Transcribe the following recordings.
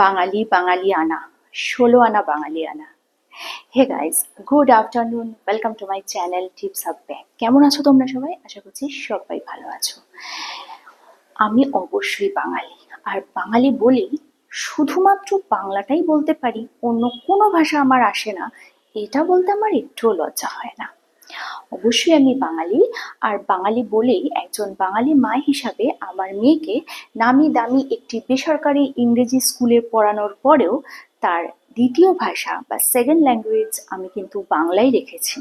বাঙালি বাঙালিয়ানা, ১৬ আনা বাঙালিয়ানা। Hey guys, good afternoon, welcome to my channel tips of bag. কেমন আছো তোমরা সবাই? আশা করছি সবাই ভালো আছো। আমি অবশ্যই বাঙালি, আর বাঙালি বলেই শুধুমাত্র বাংলাটাই বলতে পারি, অন্য কোনো ভাষা আমার আসে না, এটা বলতে আমার একটুও লজ্জা হয় না। অবশ্যই আমি বাঙালি, আর বাঙালি বলেই একজন বাঙালি মা হিসাবে আমার মেয়েকে নামি দামি একটি বেসরকারি ইংরেজি স্কুলে পড়ানোর পরেও তার দ্বিতীয় ভাষা বা সেকেন্ড ল্যাঙ্গুয়েজ আমি কিন্তু বাংলাই রেখেছি,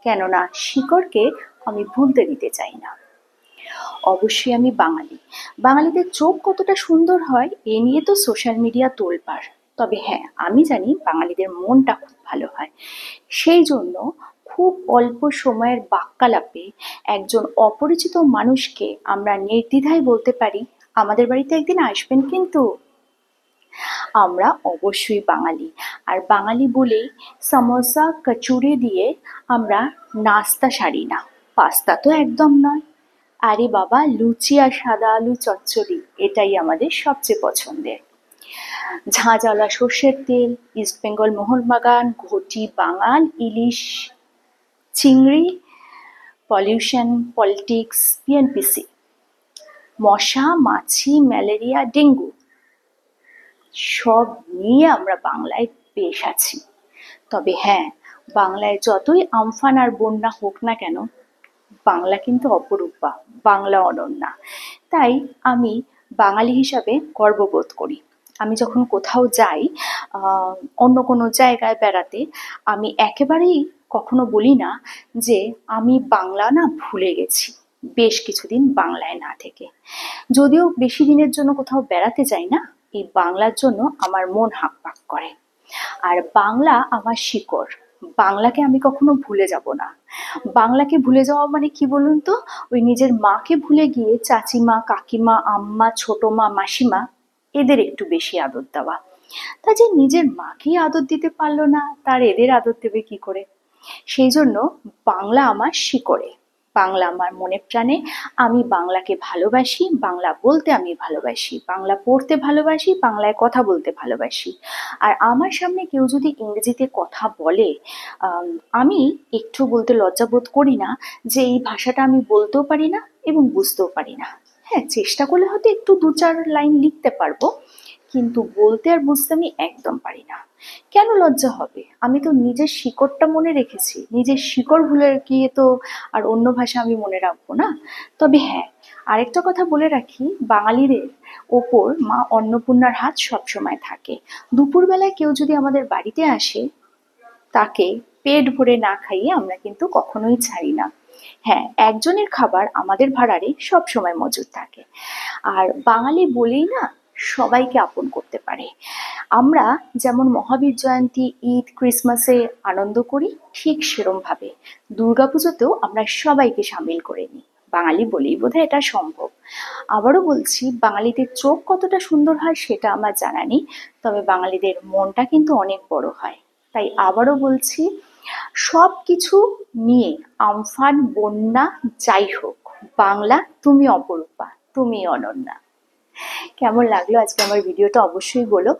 কেননা শিকড়কে আমি ভুলতে দিতে চাই না। অবশ্যই আমি বাঙালি। বাঙালিদের চোখ কতটা সুন্দর হয় এ নিয়ে তো সোশ্যাল মিডিয়া তোলপাড়। তবে হ্যাঁ, আমি জানি বাঙালিদের মনটা খুব ভালো হয়। সেই জন্য খুব অল্প সময়ের বাক্যালাপে একজন অপরিচিত মানুষকে আমরা নির্দ্বিধায় বলতে পারি, আমাদের বাড়িতে একদিন আসবেন কিন্তু। আমরা অবশ্যই বাঙালি, আর বাঙালি বলেই সমোসা কচুরি দিয়ে আমরা নাস্তা সারি না, পাস্তা তো একদম নয়। আরে বাবা, লুচি আর সাদা আলু চচ্চড়ি এটাই আমাদের সবচেয়ে পছন্দের। ঝাঁঝালা সর্ষের তেল, ইস্ট বেঙ্গল মোহনবাগান, ঘটি বাঙাল, ইলিশ, চিংড়ি, পলিউশন, পলিটিক্স, বিএনপিসি, মশা মাছি, ম্যালেরিয়া, ডেঙ্গু, সব নিয়ে আমরা বাংলায় বেশ আছি। তবে হ্যাঁ, বাংলায় যতই আমফান আর বন্যা হোক না কেন, বাংলা কিন্তু অপরূপা, বাংলা অনন্যা। তাই আমি বাঙালি হিসাবে গর্ববোধ করি। আমি যখন কোথাও যাই, অন্য কোনো জায়গায় বেড়াতে, আমি একেবারেই কখনো বলি না যে আমি বাংলা না ভুলে গেছি, বেশ কিছুদিন বাংলায় না থেকে। যদিও বেশি দিনের জন্য কোথাও বেড়াতে যাই না, এই বাংলার জন্য আমার মন হাঁকপাক করে। আর বাংলা আমার শিকড়, বাংলাকে আমি কখনো ভুলে যাব না। বাংলাকে ভুলে যাওয়া মানে কি বলুন তো? ওই নিজের মাকে ভুলে গিয়ে চাচিমা, কাকিমা, আম্মা, ছোট মা, মাসিমা এদের একটু বেশি আদর দেওয়া। তা যে নিজের মাকেই আদর দিতে পারলো না, তার এদের আদর দেবে কি করে? সেই জন্য বাংলা আমার শিকড়ে, বাংলা আমার মনে প্রাণে। আমি বাংলাকে ভালোবাসি, বাংলা বলতে আমি ভালোবাসি, বাংলা পড়তে ভালোবাসি, বাংলায় কথা বলতে ভালোবাসি। আর আমার সামনে কেউ যদি ইংরেজিতে কথা বলে, আম, আমি একটু বলতে লজ্জা বোধ করি না যে এই ভাষাটা আমি বলতেও পারি না এবং বুঝতেও পারি না। হ্যাঁ, চেষ্টা করলে হয়তো একটু দু চার লাইন লিখতে পারবো, কিন্তু বলতে আর বুঝতে আমি একদম পারি না। কেন লজ্জা হবে? আমি তো নিজের শিকড়টা মনে রেখেছি, নিজের শিকড় ভুলে গিয়ে তো আর অন্য ভাষা আমি মনে রাখবো না। তবে হ্যাঁ, আরেকটা কথা বলে রাখি, বাঙালিদের ওপর মা অন্নপূর্ণার হাত সবসময় থাকে। দুপুরবেলায় কেউ যদি আমাদের বাড়িতে আসে, তাকে পেট ভরে না খাইয়ে আমরা কিন্তু কখনোই ছাড়ি না। হ্যাঁ, একজনের খাবার আমাদের ভাঁড়ারে সবসময় মজুদ থাকে। আর বাঙালি বলেই না সবাইকে আপন করতে পারে। আমরা যেমন মহাবীর জয়ন্তী, ঈদ, ক্রিসমাসে আনন্দ করি, ঠিক সেরম ভাবে দুর্গাপুজোতেও আমরা সবাইকে সামিল করে নিই। বাঙালি বলেই বোধহয় এটা সম্ভব। আবারও বলছি, বাঙালিদের চোখ কতটা সুন্দর হয় সেটা আমার জানা নেই, তবে বাঙালিদের মনটা কিন্তু অনেক বড় হয়। তাই আবারও বলছি, সব কিছু নিয়ে, আমফান বন্যা যাই হোক, বাংলা তুমি অপরূপা, তুমি অনন্যা। কেমন লাগলো আজকে আমার ভিডিওটা অবশ্যই বলো।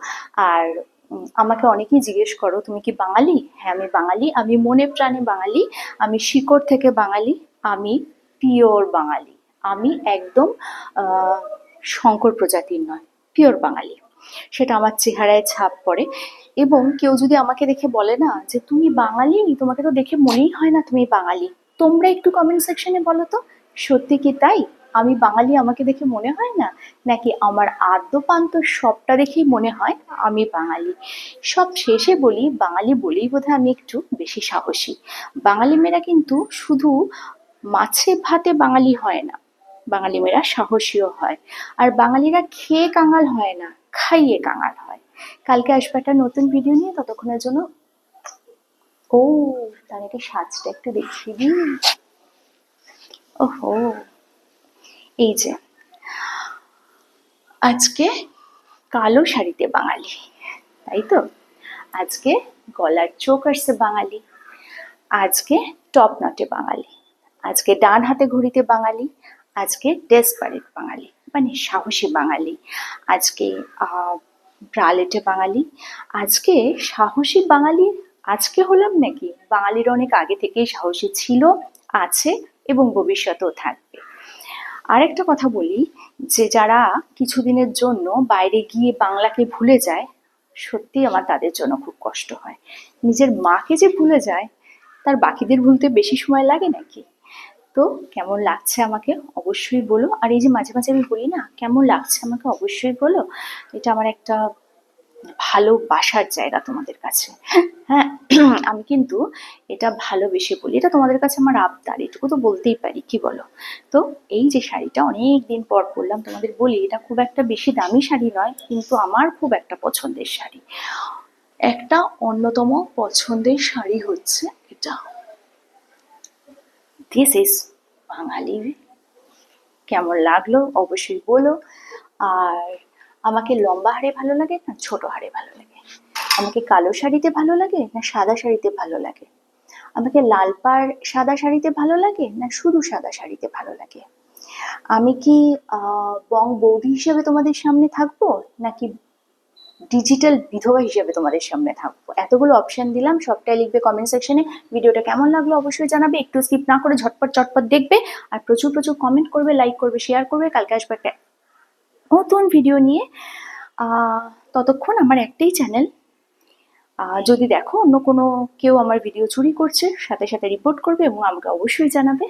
আর আমাকে অনেকেই জিজ্ঞেস করো তুমি কি বাঙালি? হ্যাঁ, আমি বাঙালি, আমি মনে প্রাণে বাঙালি, আমি শিকড় থেকে বাঙালি, আমি পিওর বাঙালি। আমি একদম শঙ্কর প্রজাতির নয়, পিওর বাঙালি। সেটা আমার চেহারায় ছাপ পড়ে। এবং কেউ যদি আমাকে দেখে বলে না যে তুমি বাঙালি, তোমাকে তো দেখে মনেই হয় না তুমি বাঙালি, তোমরা একটু কমেন্ট সেকশনে বলো তো, সত্যি কি তাই? আমি বাঙালি আমাকে দেখে মনে হয় না, নাকি আমার আদ্যপান্ত সবটা দেখেই মনে হয় আমি বাঙালি? সব শেষে বলি, বাঙালি বলেই বোধহয় আমি একটু বেশি সাহসী। বাঙালি মেয়েরা কিন্তু শুধু মাছে ভাতে বাঙালি হয় না, বাঙালি মেয়েরা সাহসীও হয়। আর বাঙালিরা খেয়ে কাঙাল হয় না, খাইয়ে কাঙাল হয়। কালকে আসবে একটা নতুন ভিডিও নিয়ে, ততক্ষণের জন্য ও, তার আগে সাজটা একটু দেখিয়ে দিই। ওহো, এই যে আজকে কালো শাড়িতে বাঙালি, তাই তো? আজকে গলার চোখ আসছে বাঙালি, আজকে টপ নটে বাঙালি, আজকে ডান হাতে ঘড়িতে বাঙালি, আজকে ডেসপারেট বাঙালি মানে সাহসী বাঙালি, আজকে ব্রালেটে বাঙালি। আজকে সাহসী বাঙালি আজকে হলাম নাকি? বাঙালিরা অনেক আগে থেকেই সাহসী ছিল, আছে এবং ভবিষ্যতেও থাকবে। আরেকটা কথা বলি, যে যারা কিছুদিনের জন্য বাইরে গিয়ে বাংলাকে ভুলে যায়, সত্যি আমার তাদের জন্য খুব কষ্ট হয়। নিজের মাকে যে ভুলে যায়, তার বাকিদের ভুলতে বেশি সময় লাগে নাকি? তো কেমন লাগছে আমাকে অবশ্যই বলো। আর এই যে মাঝে মাঝে আমি বলি না কেমন লাগছে আমাকে অবশ্যই বলো। এটা আমার একটা ভালোবাসার জায়গা তোমাদের কাছে। হ্যাঁ, আমি কিন্তু এটা ভালোবেসে বলি, এটা তোমাদের কাছে আমার আবদার, এটুকু তো বলতেই পারি, কি বলো? তো এই যে শাড়িটা অনেক দিন পর পরলাম, তোমাদের বলি এটা খুব একটা বেশি দামি শাড়ি নয়, কিন্তু আমার খুব একটা পছন্দের শাড়ি। একটা অন্যতম পছন্দের শাড়ি হচ্ছে এটা। দিস ইজ বাঙালি। কেমন লাগলো অবশ্যই বলো। আর আমাকে লম্বা হারে ভালো লাগে না ছোট হারে ভালো লাগে? আমাকে কালো শাড়িতে ভালো লাগে না সাদা শাড়িতে ভালো লাগে? আমাকে লাল পাড় সাদা শাড়িতে ভালো লাগে না শুধু সাদা শাড়িতে ভালো লাগে? আমি কি বং বৌদি হিসেবে তোমাদের সামনে থাকবো, নাকি ডিজিটাল বিধবা হিসেবে তোমাদের সামনে থাকবো? এতগুলো অপশন দিলাম, সবটাই লিখবে কমেন্ট সেকশনে। ভিডিওটা কেমন লাগলো অবশ্যই জানাবে, একটু স্কিপ না করে ঝটপট চটপট দেখবে। আর প্রচুর প্রচুর কমেন্ট করবে, লাইক করবে, শেয়ার করবে। কালকে আসবে একটা নতুন ভিডিও নিয়ে। ততক্ষণ আমার একটাই চ্যানেল, যদি দেখো অন্য কোনো কেউ আমার ভিডিও চুরি করছে, সাথে সাথে রিপোর্ট করবে এবং আমাকে অবশ্যই জানাবে।